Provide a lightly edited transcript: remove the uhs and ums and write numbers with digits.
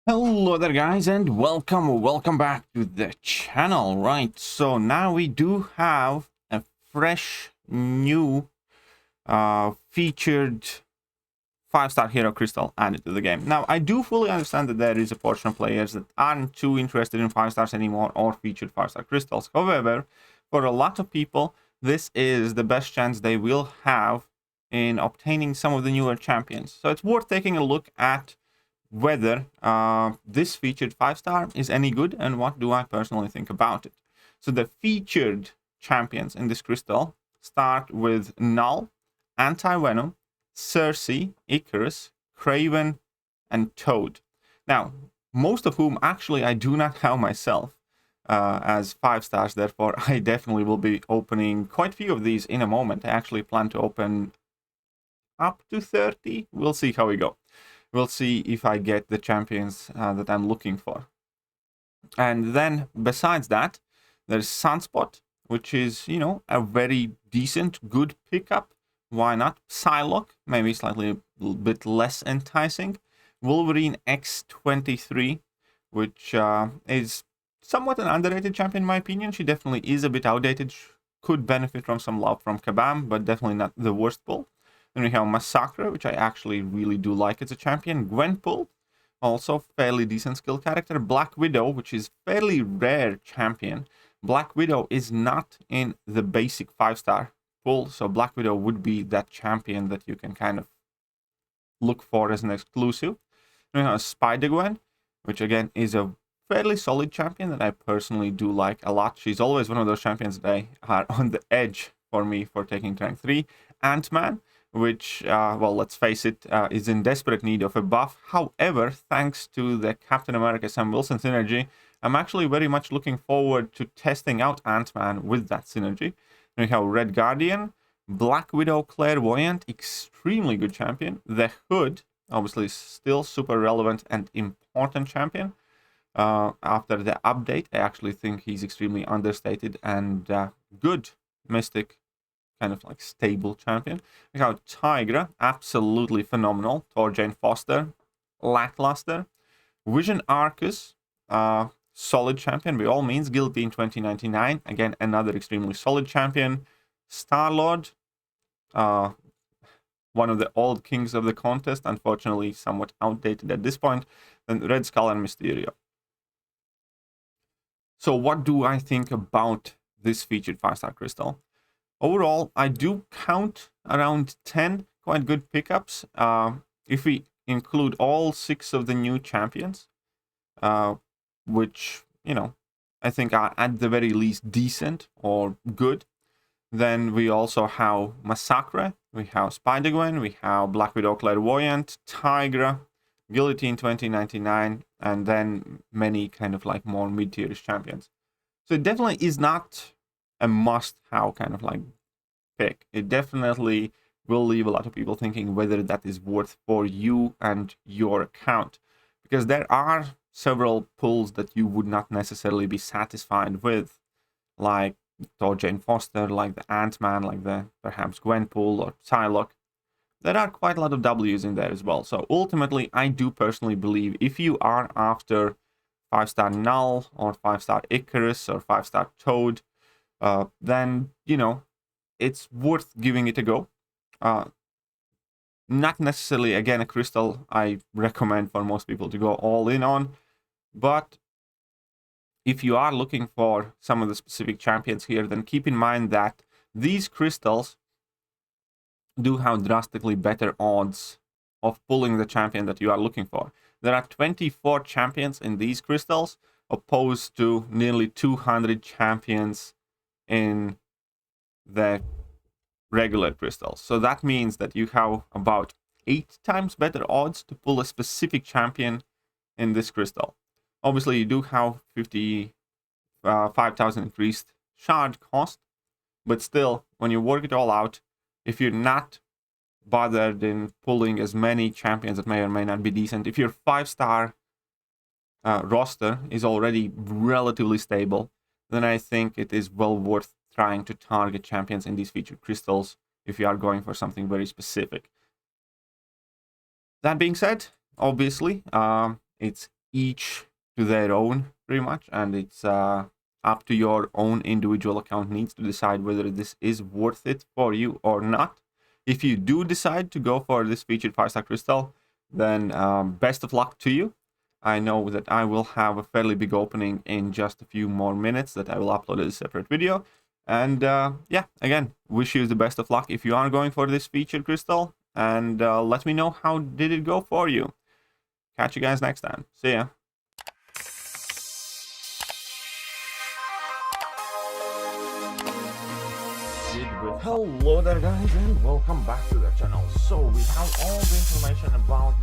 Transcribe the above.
Hello there guys, and welcome back to the channel. Right, so now we do have a fresh new featured 5-star hero crystal added to the game. Now I do fully understand that there is a portion of players that aren't too interested in 5-stars anymore or featured 5-star crystals. However, for a lot of people this is the best chance they will have in obtaining some of the newer champions. So it's worth taking a look at whether this featured 5-star is any good and what do I personally think about it. So the featured champions in this crystal start with Null, Anti-Venom, Cersei, Icarus, Craven, and Toad. Now, most of whom actually I do not have myself as 5-stars, therefore I definitely will be opening quite a few of these in a moment. I actually plan to open up to 30. We'll see how we go. We'll see if I get the champions that I'm looking for. And then besides that, there's Sunspot, which is, you know, a very decent, good pickup. Why not? Psylocke, maybe slightly a bit less enticing. Wolverine X23, which is somewhat an underrated champion in my opinion. She definitely is a bit outdated. Could benefit from some love from Kabam, but definitely not the worst pull. Then we have Massacre, which I actually really do like as a champion. Gwenpool, also fairly decent skill character. Black Widow, which is fairly rare champion. Black Widow is not in the basic 5-star pool, so Black Widow would be that champion that you can kind of look for as an exclusive. Then we have Spider-Gwen, which again is a fairly solid champion that I personally do like a lot. She's always one of those champions that are on the edge for me for taking rank 3. Ant-Man, which, well, let's face it, is in desperate need of a buff. However, thanks to the Captain America Sam Wilson synergy, I'm actually very much looking forward to testing out Ant-Man with that synergy. And we have Red Guardian, Black Widow Clairvoyant, extremely good champion. The Hood, obviously still super relevant and important champion. After the update, I actually think he's extremely understated and good mystic, kind of like stable champion. We have Tigra, absolutely phenomenal. Thor Jane Foster, lackluster. Vision Arcus, solid champion by all means. Guillotine 2099, again another extremely solid champion. Star-Lord, one of the old kings of the contest, unfortunately somewhat outdated at this point. Then Red Skull and Mysterio. So what do I think about this featured 5-star crystal? Overall, I do count around 10 quite good pickups. If we include all 6 of the new champions, which, you know, I think are at the very least decent or good. Then we also have Massacre, we have Spider-Gwen, we have Black Widow Clairvoyant, Tigra, Guillotine 2099, and then many kind of like more mid-tierish champions. So it definitely is not a must-have kind of like pick. It definitely will leave a lot of people thinking whether that is worth for you and your account, because there are several pulls that you would not necessarily be satisfied with, like Thor Jane Foster, like the Ant-Man, like the perhaps Gwenpool or Psylocke. There are quite a lot of W's in there as well. So ultimately, I do personally believe if you are after 5-star Null or 5-star Icarus or 5-star Toad, then, you know, it's worth giving it a go. Not necessarily, again, a crystal I recommend for most people to go all in on, but if you are looking for some of the specific champions here, then keep in mind that these crystals do have drastically better odds of pulling the champion that you are looking for. There are 24 champions in these crystals, opposed to nearly 200 champions in the regular crystals. So that means that you have about 8 times better odds to pull a specific champion in this crystal. Obviously, you do have 5,000 increased shard cost, but still, when you work it all out, if you're not bothered in pulling as many champions that may or may not be decent, if your 5-star roster is already relatively stable, then I think it is well worth trying to target champions in these featured crystals if you are going for something very specific. That being said, obviously, it's each to their own, pretty much, and it's up to your own individual account needs to decide whether this is worth it for you or not. If you do decide to go for this featured 5-star crystal, then best of luck to you. I know that I will have a fairly big opening in just a few more minutes that I will upload as a separate video. And yeah, again, wish you the best of luck if you are going for this featured crystal. And let me know how did it go for you. Catch you guys next time. See ya. Hello there guys, and welcome back to the channel. So we have all the information about